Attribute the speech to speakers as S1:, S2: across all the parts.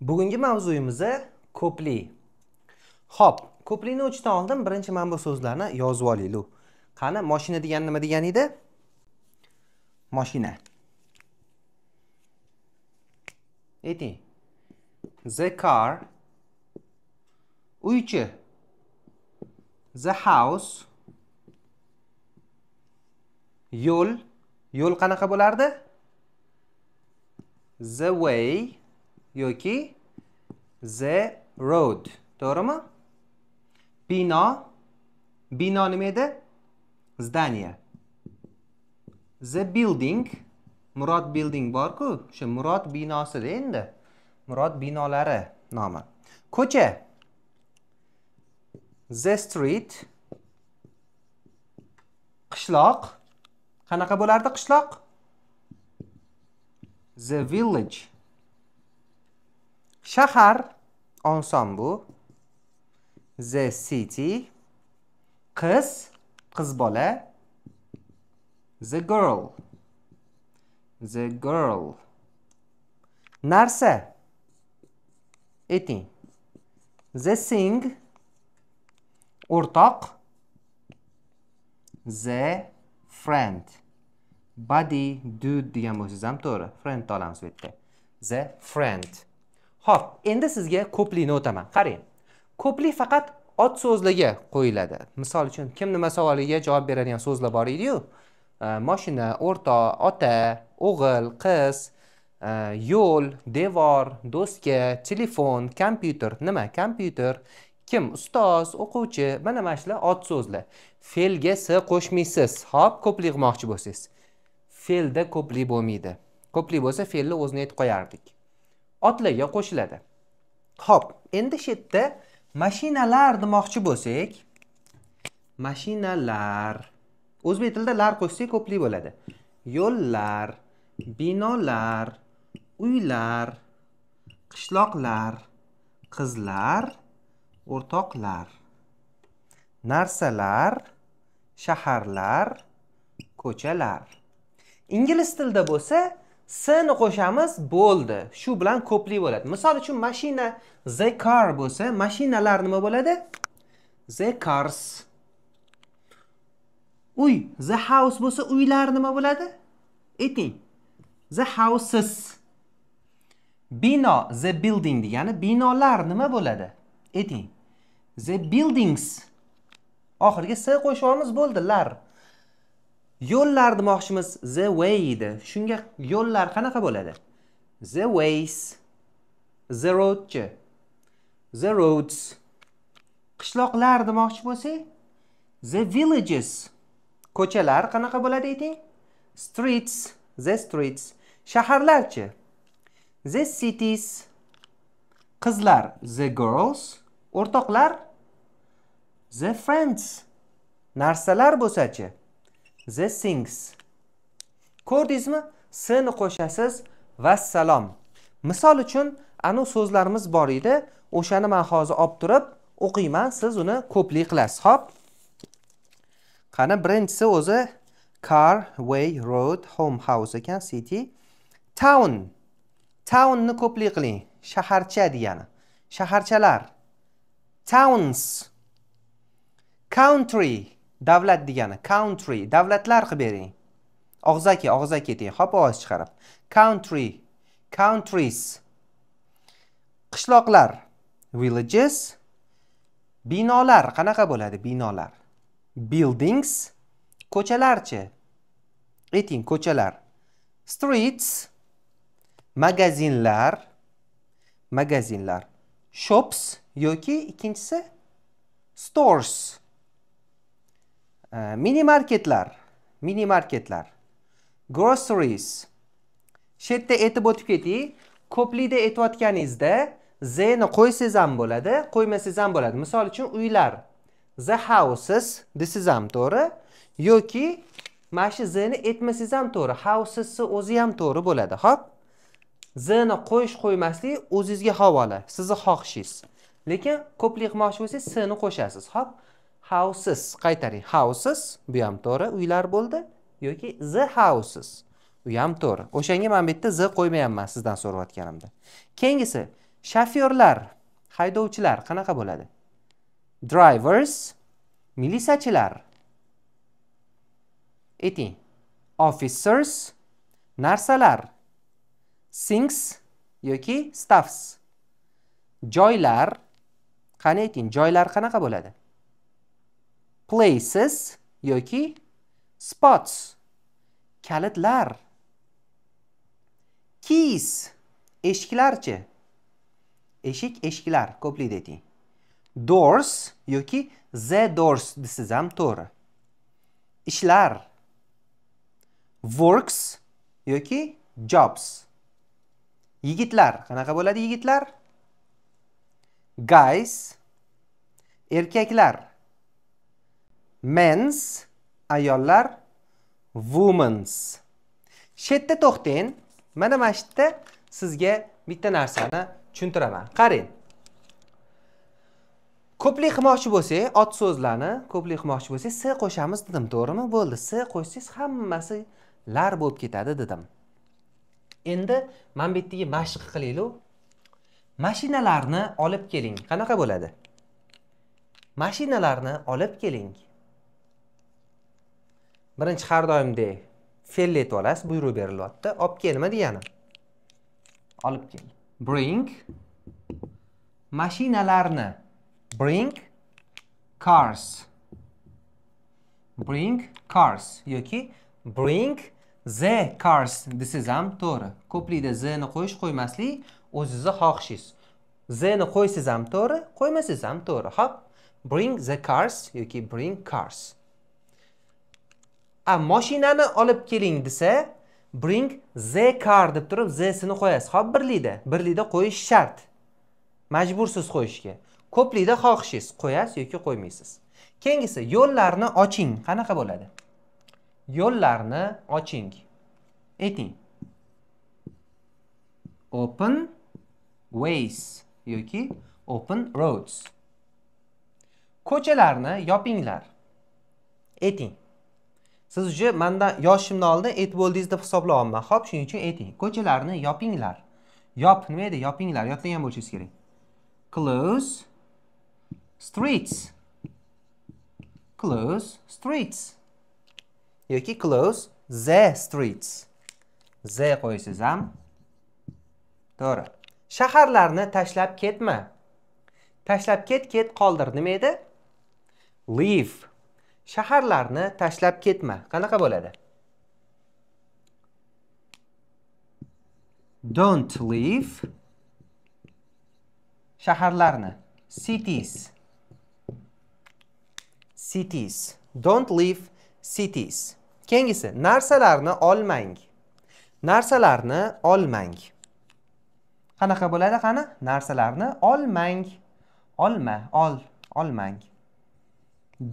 S1: Bugungi mavzuyimiz ko'pli. Xo'p, ko'plini o'chishdan oldin birinchi mana bu so'zlarni yozib olaylik. Qani, mashina degan nima degan edi? Mashina. Ayting. The car. Uychi. The house. Yo'l. Yo'l qanaqa bo'lardi? The way yoki the road. To'g'rimi? Bino. Bino nima edi? Zdaniya. The building. Murod building bor-ku, o'sha Murod binosida endi. Murod binolari nomi. Ko'cha. The street. Qishloq. Qanaqa bo'lardi qishloq? The village. Shahar, oson bu. The city. Qiz, qiz bola. The girl. The girl. Narsa. Ayting. The thing. O'rtoq. The friend. Buddy, dude degan bo'lsangiz ham to'g'ri. Friend olamiz bu yerda. The friend. Xo'p, endi sizga ko'plikni o'taman. Qarang. Ko'plik faqat ot so'zlarga qo'yiladi. Misol uchun, kim nima savoliga javob beradigan so'zlar bor edi-yu. Mashina, o'rtoq, ota, o'g'il, qiz, yo'l, devor, do'stga, telefon, kompyuter. Nima? Kompyuter. Kim? Ustoz, o'quvchi. Mana shular ot so'zlar. Fe'lga s qo'shmaysiz. Xo'p, ko'plik qilmoqchi bo'lsangiz. Fe'lda ko'plik bo'lmaydi. Ko'plik bo'lsa fe'lni o'zini aytib qo'yardik. Otlarga qo'shiladi. Xo'p, endi shu yerda mashinalar demoqchi bo'lsak, mashinalar. O'zbek tilida lar qo'shsak ko'plik bo'ladi. Yo'llar, binolar, uylar, qishloqlar, qizlar, o'rtoqlar, narsalar, shaharlar, ko'chalar. Ingliz tilida bo'lsa, s-ni qo'shamiz, bo'ldi. Shu bilan ko'plik bo'ladi. Misol uchun mashina, the car bo'lsa, mashinalar nima bo'ladi? The cars. Uy, the house bo'lsa, uylar nima bo'ladi? Ayting. The houses. Bino, the building degani binolar nima bo'ladi? Ayting. The buildings. Oxirgi s qo'shamiz, bo'ldi, lar. Yo'llar demoqchimiz the way edi. Shunga yo'llar qanaqa bo'ladi? The ways. The roadchi. The roads. Qishloqlar demoqchi bo'lsak, the villages. Ko'chalar qanaqa bo'ladi ayting? Streets. The streets. Shaharlarchi? The cities. Qizlar the girls. O'rtoqlar the friends. Narsalar bo'lsa-chi? The things. Ko'rdingizmi? S-ni qo'shasiz, vassalom. Misol uchun, anu so'zlarimiz bor edi. O'shani men hozir olib turib o'qiyman, siz uni ko'plik qilasiz. Xo'p. Qani, birinchisi o'zi car, way, road, home, house ekan, city. Town. Town-ni ko'plik qiling. Shaharcha degani. Shaharchalar. Towns. Country. Davlat degani. Country. Davlatlar qilib bering. Og'zaki ayting. Hop, ovoz chiqarib. Country. Countries. Qishloqlar. Villages. Binolar. Qanaqa bo'ladi binolar? Buildings. Ko'chalarchi? Ayting, ko'chalar. Streets. Magazinlar. Magazinlar. Shops yoki ikkinchisi stores. Mini marketlar. Mini marketlar. Groceries. Shu yerda aytib o'tib keting. Ko'plikda aytayotganingizda z-ni qo'ysangiz ham bo'ladi, qo'ymasangiz ham bo'ladi. Misol uchun uylar. The houses desiz ham to'g'ri. Yoki mana shu z-ni aytmasangiz ham to'g'ri. Houses o'zi ham to'g'ri bo'ladi. Xo'p. Z-ni qo'ymaslik o'zingizga havola. Sizni xohishingiz. Lekin ko'plik qilmoqchi bo'lsangiz s-ni qo'shasiz. Xo'p. Houses qaytaring. Houses bu ham to'g'ri, uylar bo'ldi. Yoki the houses. U ham to'g'ri. O'shanga men bu yerda z qo'ymayapman sizdan so'rayotganimda. Keyingisi Shofyorlar, haydovchilar qanaqa bo'ladi? Drivers, milisachilar. Ayting. Officers, narsalar. Things yoki stuffs. Joylar, qani ayting, joylar qanaqa bo'ladi? Places yoki spots. Kalitlar. Keys, eshiklarchi. Eshik, eshiklar, ko'plikda ayting. Doors yoki the doors desiz ham to'g'ri. Ishlar. Works yoki jobs. Yigitlar, qanaqa bo'ladi yigitlar? Guys, erkaklar. Men's, ayollar. Women's. Shu yerda to'xtang. Mana shu yerda sizga bitta narsani tushuntiraman. Qarang. Ko'plik qilmoqchi bo'lsak, ot so'zlarni ko'plik qilmoqchi bo'lsak, s qo'shamiz dedim, to'g'rimi? Bo'ldi. S qo'shsangiz hammasi lar bo'lib ketadi dedim. Endi men bu yerga mashq qilaylik. Mashinalarni olib keling. Qanaqa bo'ladi? Mashinalarni olib keling. Birinchi har doimdek fe'l etib olasiz, buyruq berilyapti. Olib kel nima degani? Olib kel. Bring mashinalarni. Bring cars. Bring cars yoki bring the cars desiz ham to'g'ri. Ko'plikda z'ni qo'yish qo'ymaslik o'zingizni xohishingiz. Z'ni qo'ysiz ham to'g'ri, qo'ymasiz ham to'g'ri. Hop, bring the cars yoki bring cars. Mashinani olib keling desa, bring the car deb turib z'sini qo'yasiz. Hop, birlikda qo'yish shart. Majbursiz qo'yishga. Ko'plikda xohishingiz qo'yasiz yoki qo'ymaysiz. Keyingisi yo'llarni oching. Qanaqa bo'ladi? Yo'llarni oching. Ayting. Open ways yoki open roads. Ko'chalarni yopinglar. Ayting. Siz uje mendan yoshimdan oldin aytib bo'ldingiz deb hisoblayapman. Xo'p, shuning uchun ayting. Ko'chalarni yopinglar. Yop nima edi? Yopinglar. Yodlagan bo'lishingiz kerak. Close streets. Close streets. Yoki close the streets. The qo'ysiz ham to'g'ri. Shaharlarni tashlab ketma. Tashlab ket qoldir. Nima edi? Leave. Shaharlarni tashlab ketma. Qanaqa bo'ladi? Don't leave. Shaharlarni. Cities. Cities. Don't leave cities. Keyingisi narsalarni olmang. Narsalarni olmang. Qanaqa bo'ladi qani? Narsalarni olmang. Olmang.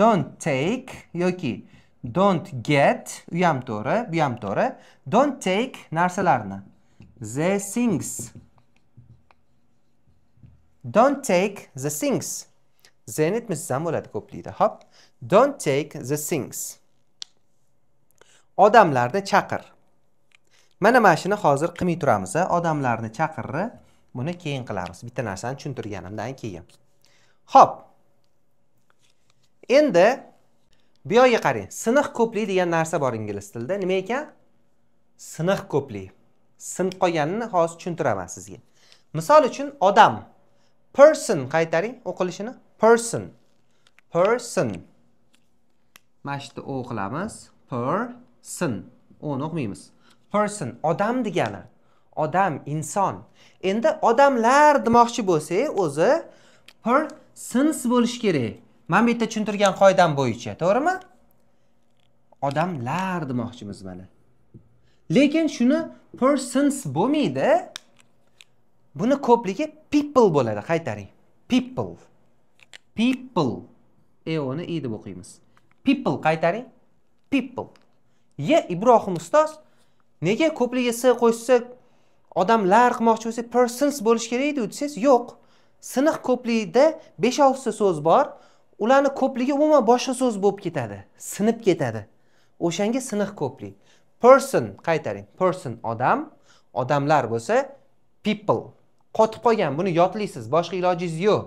S1: Don't take yoki don't get, u ham to'g'ri, bu ham to'g'ri. Don't take narsalarni. The things. Don't take the things. Z'ni aytmasiz ham bo'ladi ko'plikda. Hop. Don't take the things. Odamlarni chaqir. Mana shuni hozir qilmay turamiz. Odamlarni chaqirni buni keyin qilamiz. Bitta narsani tushuntirganimdan keyin. Hop. Endi bu yoqqa qarang. Siniq ko'plik degan narsa bor ingliz tilida. Nima ekan? Siniq ko'plik. Sinib qolganini hozir tushuntiraman sizga. Misol uchun odam. Person qaytaring o'qilishini. Person. Mashta o'qilamiz. Person. O'ni o'qmaymiz. Person odam degani. Odam, inson. Endi odamlar demoqchi bo'lsak, o'zi persons bo'lish kerak. Men bu yerda tushuntirgan qoidam bo'yicha, to'g'rimi? Odamlar demoqchimiz mana. Lekin shuni persons bo'lmaydi. Buni ko'pligi people bo'ladi. Qaytaring. People. Uni i deb o'qiymiz. People qaytaring. People. Ibrohim ustoz, nega ko'pligiga s qo'shsak odamlar qilmoqchi bo'lsa persons bo'lish kerak edi desiz, yo'q. Siniq ko'pligida 5-6 so'z bor. Ularni ko'pligi umuman boshqa so'z bo'lib ketadi. Sinib ketadi. O'shanga siniq ko'plik. Person qaytaring. Person odam, odamlar bo'lsa people. Qotib qolgan, buni yodlaysiz, boshqa ilojingiz yo'q.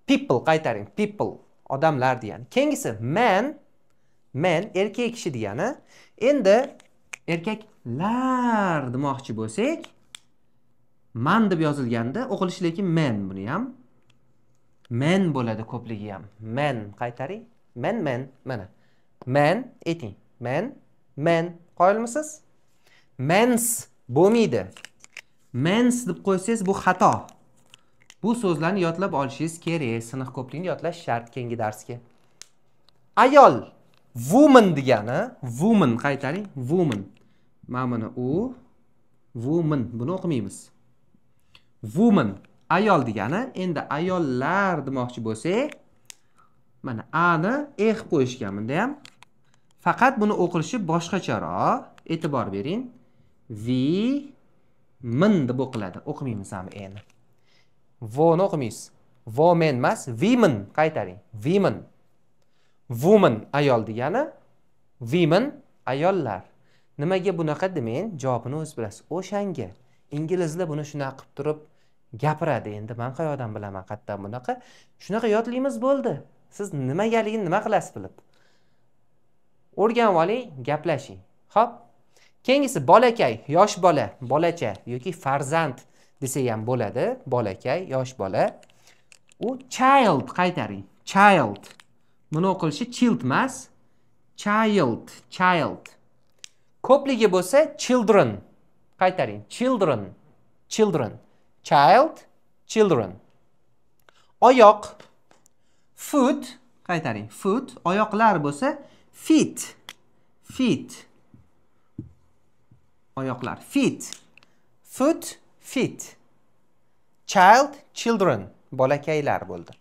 S1: People qaytaring, people, odamlar degani. Keyingisi man, man erkak kishi degani. Endi erkaklar demoqchi bo'lsak, man deb yozilganda o'qilishi lekin men buni ham. Men bo'ladi ko'pligi ham. Men qaytaring. Men mana. Men ayting. Men qoyilmisiz? Mens bo'lmaydi. Mens deb qo'ysangiz bu xato. Bu so'zlarni yodlab olishingiz kerak. Sinf ko'pligini yodlash shart keyingi darsga. Ayol, woman degani, woman qaytaring, woman. Mana buni u, woman buni o'qimaymiz. Woman ayol degani, endi ayollar demoqchi bo'lsak, mana a ni e qilib qo'yishgan bunda ham. Faqat buni o'qilishi boshqacharoq. E'tibor bering. Women deb o'qiladi. O'qimaymiz ham e ni. Voni o'qimaysiz. Women emas, women qaytaring. Women. Woman ayol degani, women ayollar. Nimaga bunaqa demang? Javobini o'z bilasiz. O'shanga inglizlar buni shunaqa qilib turib gapiradi. Endi men qayoqdan bilaman qayerdan bunaqa? Shunaqa yodlaymiz bo'ldi. Siz nimagaligini nima qilasiz bilib. O'rganib oling, gaplashing. Xo'p. Keyingisi bolakay, yosh bola, bolacha yoki farzand desa ham bo'ladi. Bolakay, yosh bola. U child qaytaring. Child. Buni o'qilishi child emas. Child. Ko'pligi bo'lsa children. Qaytaring. Children. Child, children. Oyoq. Foot. Qaytaring. Foot. Oyoqlar bo'lsa feet. Oyoqlar. Feet. Foot, feet. Child, children. Bolakaylar bo'ldi.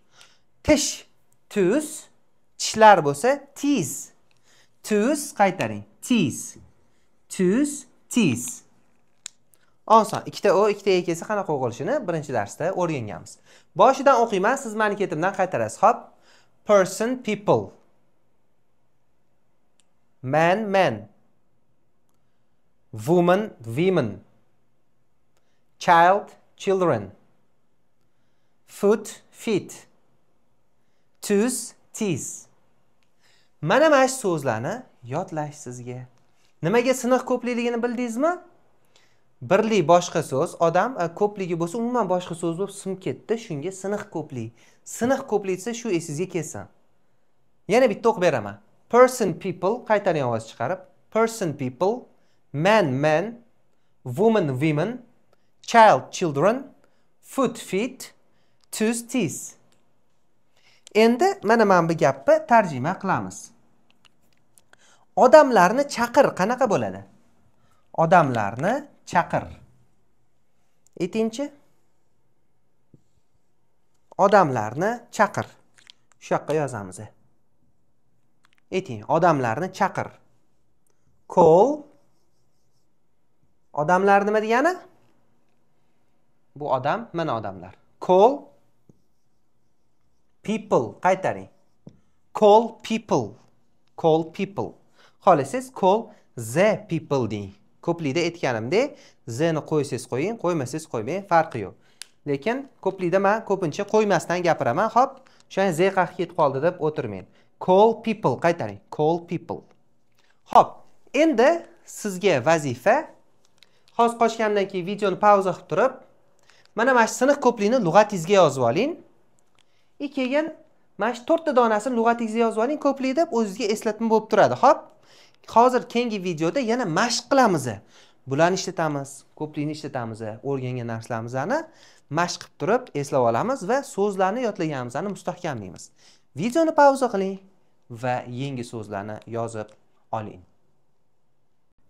S1: Tish. Tooth. Tishlar bo'lsa teeth. Tooth qaytaring. Teeth. Oson. Ikkita o, ikkita e kelsa qanaqa o'qilishini birinchi darsda o'rganganmiz. Boshidan o'qiyman, siz meni ketimdan qaytarasiz. Hop. Person, people. Man. Woman, women. Child, children. Foot, feet. Tooth, teeth. Mana mana shu so'zlarni yodlash sizga. Nimaga sinf ko'pligini bildingizmi? Birlik boshqa so'z, odam ko'pligi bo'lsa umuman boshqa so'z bo'lib simib ketdi, shunga sinf ko'plik. Sinf ko'plik desa shu esingizga kelsin. Yana bitta o'qib beraman. Person, people, qaytaring ovoz chiqarib. Person, people, man, woman, women, child, children, foot, feet, tooth, teeth. Endi mana bu gapni tarjima qilamiz. Odamlarni chaqir qanaqa bo'ladi? Odamlarni chaqir. Aytingchi? Odamlarni chaqir. Shu yoqqa yozamiz. Ayting, odamlarni chaqir. Call. Odamlar nima degani? Bu odam, mana odamlar. Call people. Qaytaring. Call people. Xohlasangiz call the people deng. Ko'plikda aytganimdek, the ni qo'ysangiz qo'ying, qo'ymasangiz qo'ymang, farqi yo'q. Lekin ko'plikda men ko'pincha qo'ymasdan gapiraman. Xo'p, o'sha z qahqi ketib qoldi deb o'tirmang. Call people. Qaytaring. Call people. Xo'p, endi sizga vazifa. Hozir qochgandan keyin videoni pauza qilib turib, mana shu sinf ko'pligini lug'atingizga yozib oling. Keyin mana shu 4 ta donasini lug'atingizga yozib oling, ko'plik deb o'zingizga eslatma bo'lib turadi. Xo'p. Hozir keyingi videoda yana mashq qilamiz. Bularni ishlatamiz, ko'plikni ishlatamiz, o'rgangan narsalarimizni mashq qilib turib eslab olamiz va so'zlarni yodlaganimizni mustahkamlaymiz. Videoni pauza qiling va yangi so'zlarni yozib oling.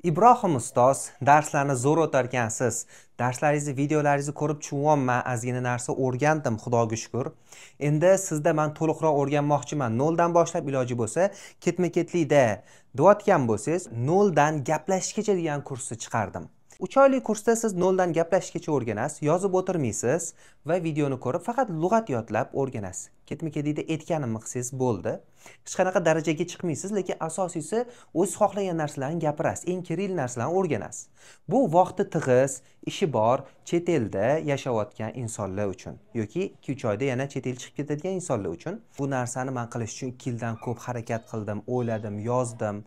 S1: Ibrohim ustoz, darslarni zo'r o'tarkansiz. Darslaringizni, videolaringizni ko'rib tushunmayman, ozgina narsa o'rgandim, xudoga shukr. Endi sizda men to'liqroq o'rganmoqchiman. 0 dan boshlab iloji bo'lsa, ketma-ketlikda deyotgan bo'lsangiz, 0 dan gaplashishgacha degan kursni chiqardim. 3 oylik kursda siz noldan gaplashishgacha o'rganasiz, yozib o'tirmaysiz va videoni ko'rib faqat lug'at yodlab o'rganasiz. Ketma-ketlikda aytganimni qilsangiz bo'ldi. Hech qanaqa darajaga chiqmaysiz, lekin asosiysi o'z xohlagan narsalarni gapirasiz, eng kerakli narsalarni o'rganasiz. Bu vaqti tig'iz, ishi bor, chet elda yashayotgan insonlar uchun yoki 2-3 oyda yana chet el chiqib ketadigan insonlar uchun. Bu narsani men qilish uchun 2 yildan ko'p harakat qildim, o'yladim, yozdim.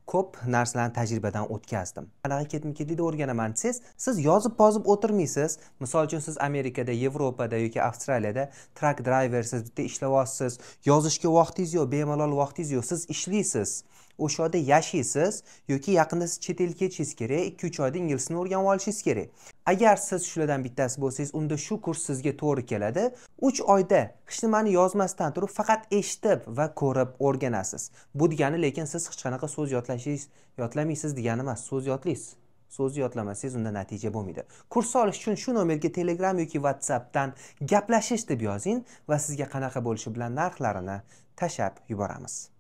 S1: Ko'p narsalarni tajribadan o'tkazdim. Qanaqa ketma-ketlikda o'rganaman desangiz, siz yozib-pozib o'tirmaysiz. Misol uchun siz Amerikada, Yevropada yoki Avstraliyada truck driversiz, bitta ishlayapsiz. Yozishga vaqtingiz yo'q, bemalol vaqtingiz yo'q. Siz ishlaysiz. O'sha yerda yashaysiz yoki yaqinda siz chet elga ketishingiz kerak, 2-3 oyda inglizini o'rganib olishingiz kerak. Agar siz shulardan bittasi bo'lsangiz, unda shu kurs sizga to'g'ri keladi. 3 oyda hech nimani yozmasdan turib, faqat eshitib va ko'rib o'rganasiz. Bu degani lekin siz hech qanaqa so'z yodlamaysiz degani emas, so'z yodlaysiz. So'zni yodlamasangiz unda natija bo'lmaydi. Kurs olish uchun shu nomerga Telegram yoki WhatsAppdan gaplashish deb yozing va sizga qanaqa bo'lishi bilan narxlarini tashab yuboramiz.